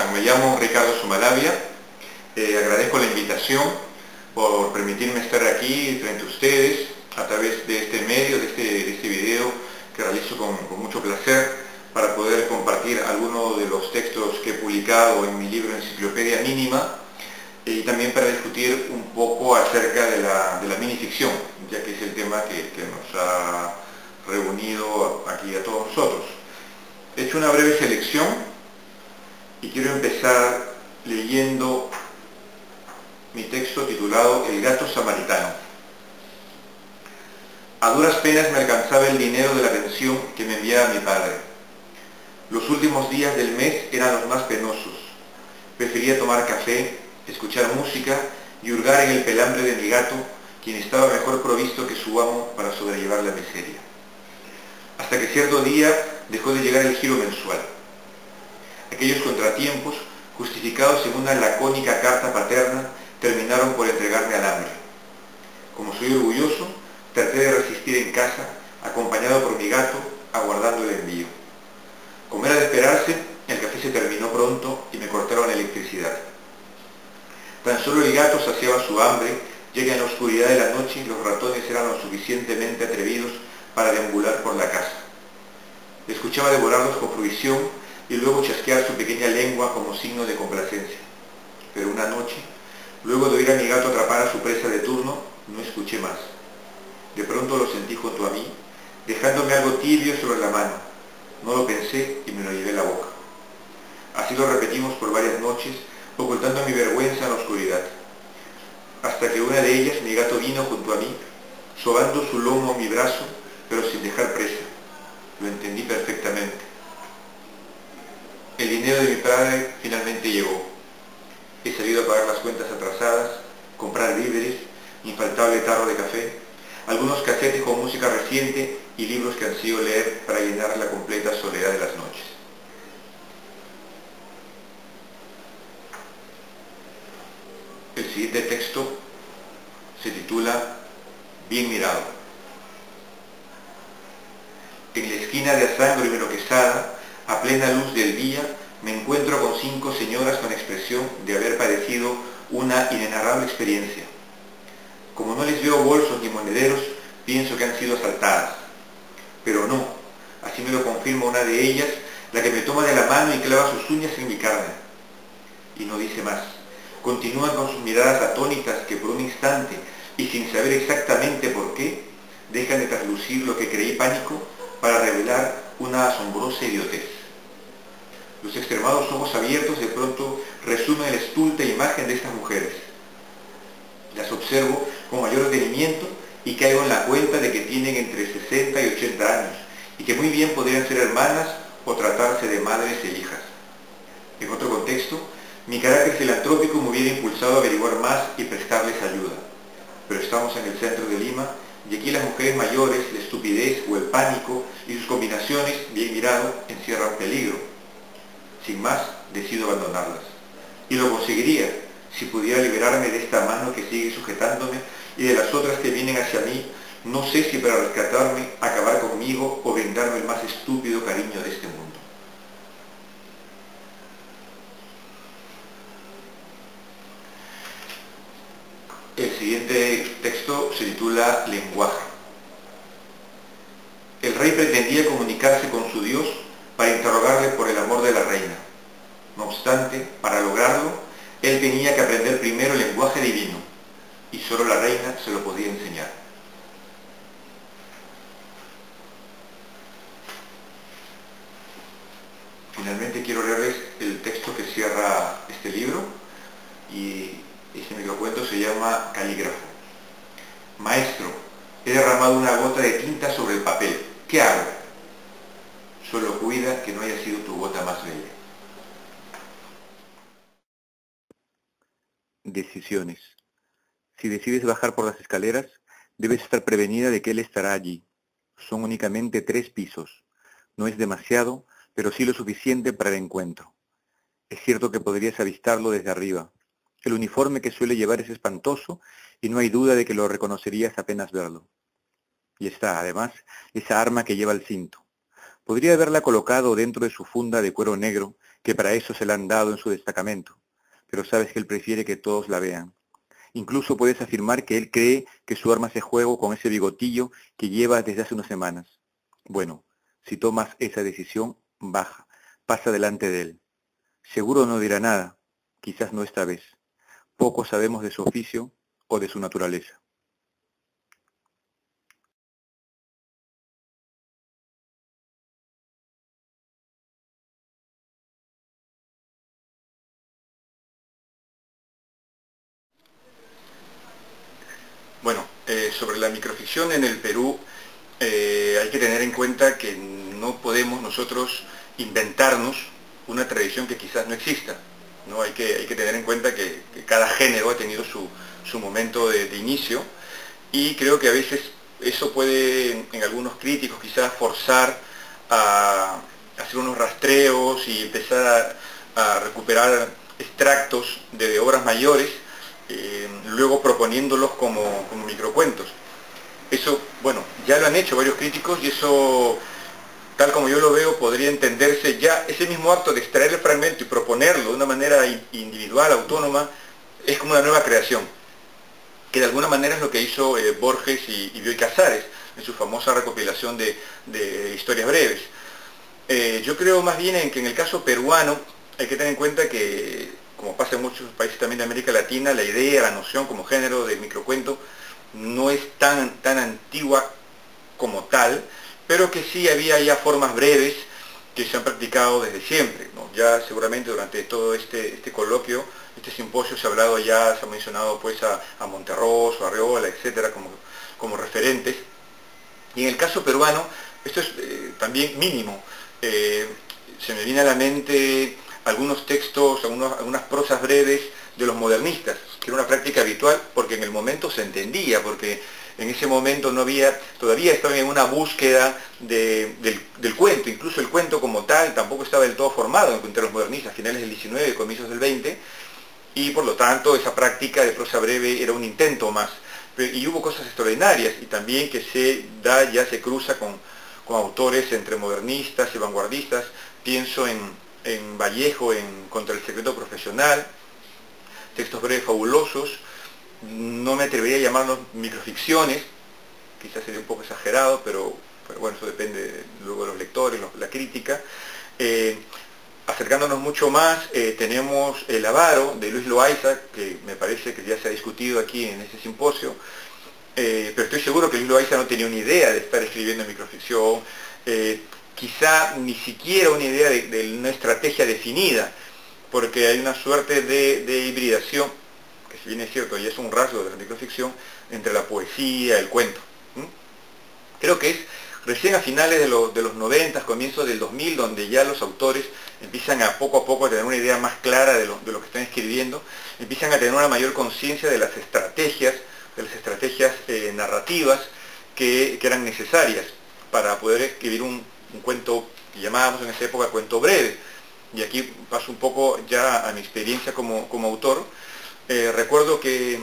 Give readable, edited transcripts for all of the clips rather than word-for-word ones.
están? Me llamo Ricardo Sumalavia, agradezco la invitación por permitirme estar aquí frente a ustedes a través de este medio, de este video que realizo con mucho placer para poder compartir algunos de los textos que he publicado en mi libro Enciclopedia Mínima y también para discutir un poco acerca de la minificción, ya que es el tema que nos ha reunido aquí a todos nosotros. He hecho una breve selección y quiero empezar leyendo mi texto titulado El gato samaritano. A duras penas me alcanzaba el dinero de la pensión que me enviaba mi padre. Los últimos días del mes eran los más penosos. Prefería tomar café, escuchar música y hurgar en el pelambre de mi gato, quien estaba mejor provisto que su amo para sobrellevar la miseria. Hasta que cierto día dejó de llegar el giro mensual. Aquellos contratiempos, justificados en una lacónica carta paterna, terminaron por entregarme al hambre. Como soy orgulloso, traté de resistir en casa, acompañado por mi gato, aguardando el envío. Como era de esperarse, el café se terminó pronto y me cortaron la electricidad. Tan solo el gato saciaba su hambre, ya que en la oscuridad de la noche los ratones eran lo suficientemente atrevidos para deambular por la casa. Le escuchaba devorarlos con fruición y luego chasquear su pequeña lengua como signo de complacencia. Pero una noche, luego de oír a mi gato atrapar a su presa de turno, no escuché más. De pronto lo sentí junto a mí, dejándome algo tibio sobre la mano. No lo pensé y me lo llevé a la boca. Así lo repetimos por varias noches, ocultando mi vergüenza en la oscuridad. Hasta que una de ellas, mi gato vino junto a mí, sobando su lomo a mi brazo, pero sin dejar presa. Lo entendí perfectamente. El dinero de mi padre finalmente llegó. He salido a pagar las cuentas atrasadas, comprar víveres, infaltable tarro de café, algunos casetes con música reciente y libros que ansío leer para llenar la completa soledad de las noches. El siguiente texto se titula Bien mirado. En la esquina de Azángaro y Meloquesada, a plena luz del día, me encuentro con 5 señoras con expresión de haber padecido una inenarrable experiencia. Como no les veo bolsos ni monederos, pienso que han sido asaltadas. Pero no, así me lo confirma una de ellas, la que me toma de la mano y clava sus uñas en mi carne. Y no dice más. Continúan con sus miradas atónitas que por un instante, y sin saber exactamente por qué, dejan de traslucir lo que creí pánico para revelar una asombrosa idiotez. Los extremados ojos abiertos de pronto resumen la estulta imagen de estas mujeres. Las observo con mayor detenimiento y caigo en la cuenta de que tienen entre 60 y 80 años y que muy bien podrían ser hermanas o tratarse de madres e hijas. En otro contexto, mi carácter filantrópico me hubiera impulsado a averiguar más y prestarles ayuda. Pero estamos en el centro de Lima y aquí las mujeres mayores, la estupidez o el pánico y sus combinaciones, bien mirado, encierran peligro. Sin más, decido abandonarlas. Y lo conseguiría si pudiera liberarme de esta mano que sigue sujetándome y de las otras que vienen hacia mí, no sé si para rescatarme, acabar conmigo o brindarme el más estúpido cariño de este mundo. El siguiente texto se titula Lenguaje. El rey pretendía comunicarse con su Dios para interrogarle por el amor de la reina. No obstante, para lograrlo, él tenía que aprender primero el lenguaje divino, y solo la reina se lo podía enseñar. Finalmente quiero leerles el texto que cierra este libro, y ese microcuento se llama Calígrafo. Maestro, he derramado una gota de tinta sobre el papel. ¿Qué hago? Solo cuida que no haya sido tu gota más bella. Decisiones. Si decides bajar por las escaleras, debes estar prevenida de que él estará allí. Son únicamente 3 pisos. No es demasiado, pero sí lo suficiente para el encuentro. Es cierto que podrías avistarlo desde arriba. El uniforme que suele llevar es espantoso y no hay duda de que lo reconocerías apenas verlo. Y está, además, esa arma que lleva al cinto. Podría haberla colocado dentro de su funda de cuero negro que para eso se la han dado en su destacamento, pero sabes que él prefiere que todos la vean. Incluso puedes afirmar que él cree que su arma es juego con ese bigotillo que lleva desde hace unas semanas. Bueno, si tomas esa decisión, baja, pasa delante de él. Seguro no dirá nada, quizás no esta vez. Poco sabemos de su oficio o de su naturaleza. Bueno, sobre la microficción en el Perú, hay que tener en cuenta que no podemos nosotros inventarnos una tradición que quizás no exista, ¿no? Hay que tener en cuenta que cada género ha tenido su momento de inicio, y creo que a veces eso puede, en algunos críticos, quizás forzar a hacer unos rastreos y empezar a recuperar extractos de obras mayores, luego proponiéndolos como microcuentos. Eso, bueno, ya lo han hecho varios críticos, y eso, tal como yo lo veo, podría entenderse ya, ese mismo acto de extraer el fragmento y proponerlo de una manera individual, autónoma, es como una nueva creación, que de alguna manera es lo que hizo Borges y Bioy Casares en su famosa recopilación de historias breves. Yo creo más bien en que en el caso peruano hay que tener en cuenta que, como pasa en muchos países también de América Latina, la idea, la noción como género de microcuento no es tan antigua como tal, pero que sí había ya formas breves que se han practicado desde siempre, ¿no? Ya seguramente durante todo este coloquio, este simposio, se ha hablado ya, se ha mencionado pues a Monterroso, a Arreola, etcétera, como referentes. Y en el caso peruano, esto es también mínimo. Se me viene a la mente algunos textos, algunas prosas breves de los modernistas, que era una práctica habitual porque en el momento se entendía, porque en ese momento no había, todavía estaban en una búsqueda del cuento, incluso el cuento como tal tampoco estaba del todo formado entre los modernistas, finales del 19 y comienzos del 20, y por lo tanto esa práctica de prosa breve era un intento más. Y hubo cosas extraordinarias, y también que ya se cruza con autores entre modernistas y vanguardistas. Pienso en Vallejo, en Contra el secreto profesional, textos breves fabulosos. No me atrevería a llamarlos microficciones, quizás sería un poco exagerado, pero bueno, eso depende luego de los lectores, la crítica. Acercándonos mucho más, tenemos El avaro, de Luis Loaiza, que me parece que ya se ha discutido aquí en este simposio, pero estoy seguro que Luis Loaiza no tenía una idea de estar escribiendo microficción, quizá ni siquiera una idea de una estrategia definida, porque hay una suerte de hibridación, que si bien es cierto y es un rasgo de la microficción, entre la poesía, el cuento. Creo que es recién a finales de los 90, comienzos del 2000, donde ya los autores empiezan a poco a tener una idea más clara de lo que están escribiendo, empiezan a tener una mayor conciencia de las estrategias narrativas que eran necesarias para poder escribir un cuento que llamábamos en esa época cuento breve. Y aquí paso un poco ya a mi experiencia como autor. Recuerdo que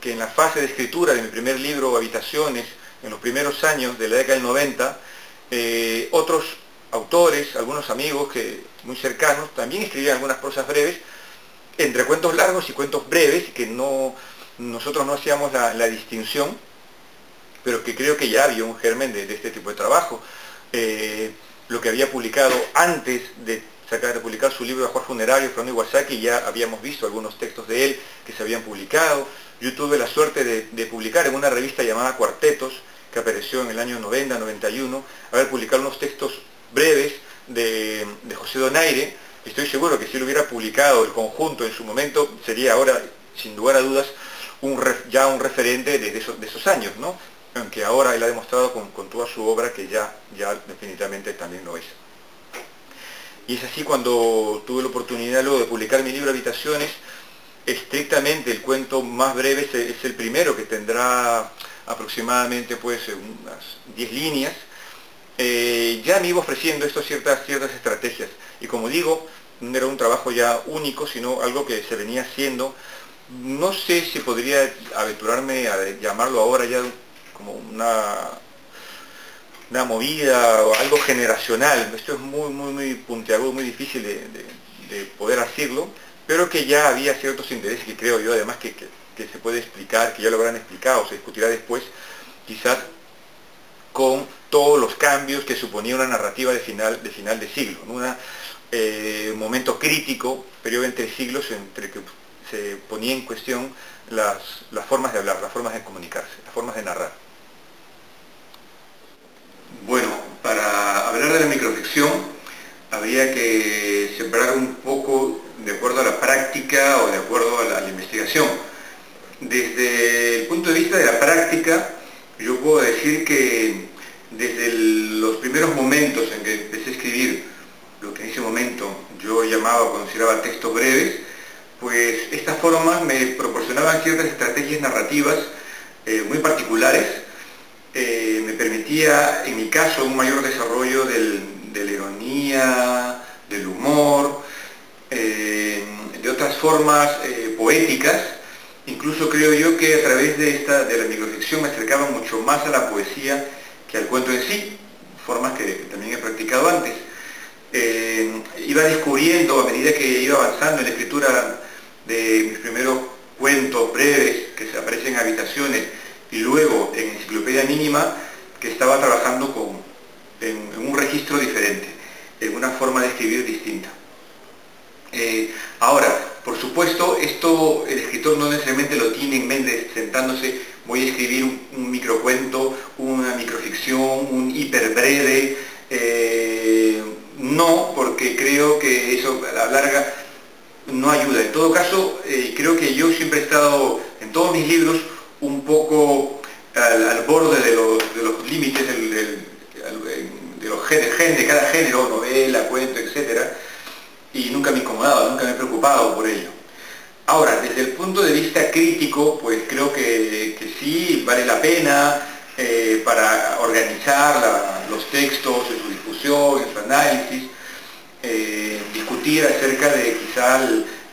en la fase de escritura de mi primer libro, Habitaciones, en los primeros años de la década del 90, otros autores, algunos amigos muy cercanos, también escribían algunas prosas breves, entre cuentos largos y cuentos breves, que nosotros no hacíamos la distinción, pero que creo que ya había un germen de este tipo de trabajo. Lo que había publicado antes de publicar su libro de Ajuar Funerario, Fernando Iwasaki, ya habíamos visto algunos textos de él que se habían publicado. Yo tuve la suerte de publicar en una revista llamada Cuartetos, que apareció en el año 90, 91, haber publicado unos textos breves de José Donaire. Estoy seguro que si lo hubiera publicado el conjunto en su momento, sería ahora, sin lugar a dudas, ya un referente de esos años, ¿no? Aunque ahora él ha demostrado con toda su obra que ya definitivamente también lo es. Y es así cuando tuve la oportunidad luego de publicar mi libro Habitaciones. Estrictamente el cuento más breve es el primero, que tendrá aproximadamente pues unas 10 líneas. Ya me iba ofreciendo ciertas estrategias, y como digo, no era un trabajo ya único, sino algo que se venía haciendo. No sé si podría aventurarme a llamarlo ahora ya como una movida o algo generacional. Esto es muy puntiagudo, muy difícil de poder hacerlo, pero que ya había ciertos intereses que creo yo además que se puede explicar, que ya lo habrán explicado, se discutirá después, quizás con todos los cambios que suponía una narrativa de final de siglo, ¿no? Un momento crítico, periodo entre siglos, entre que se ponía en cuestión las formas de hablar, las formas de comunicarse, las formas de narrar. Bueno, para hablar de la microficción habría que separar un poco de acuerdo a la práctica o de acuerdo a la investigación. Desde el punto de vista de la práctica, yo puedo decir que desde los primeros momentos en que empecé a escribir lo que en ese momento yo llamaba o consideraba textos breves, pues estas formas me proporcionaban ciertas estrategias narrativas muy particulares. Me permitía, en mi caso, un mayor desarrollo de la ironía, del humor, de otras formas poéticas. Incluso creo yo que a través de la microficción me acercaba mucho más a la poesía que al cuento en sí, formas que también he practicado antes. Iba descubriendo, a medida que iba avanzando en la escritura de mis primeros cuentos breves que se aparecen en Habitaciones y luego en Enciclopedia Mínima, que estaba trabajando en un registro diferente, en una forma de escribir distinta. Ahora, por supuesto, esto el escritor no necesariamente lo tiene en mente sentándose, voy a escribir un microcuento, una microficción, un hiperbreve. No, porque creo que eso a la larga no ayuda. En todo caso, creo que yo siempre he estado en todos mis libros un poco al borde de los límites de cada género, novela, cuento, etcétera, y nunca me he incomodado, nunca me he preocupado por ello. Ahora, desde el punto de vista crítico, pues creo que sí vale la pena para organizar los textos en su discusión, en su análisis, discutir acerca de quizá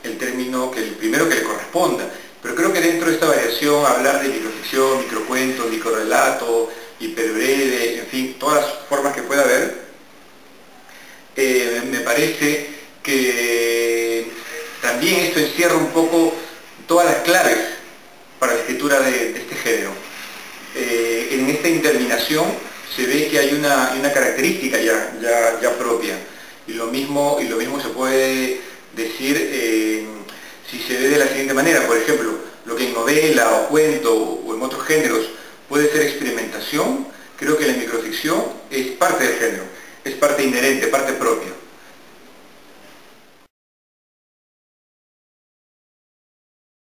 el término, el primero que le corresponda. Pero creo que dentro de esta variación, hablar de microficción, microcuento, microrelato, hiperbreve, en fin, todas las formas que pueda haber, me parece que también esto encierra un poco todas las claves para la escritura de este género. En esta interminación se ve que hay una característica ya propia, y lo mismo se puede decir si se ve de la siguiente manera. Por ejemplo, lo que en novela o cuento o en otros géneros puede ser experimentación, creo que la microficción es parte del género, es parte inherente, parte propia.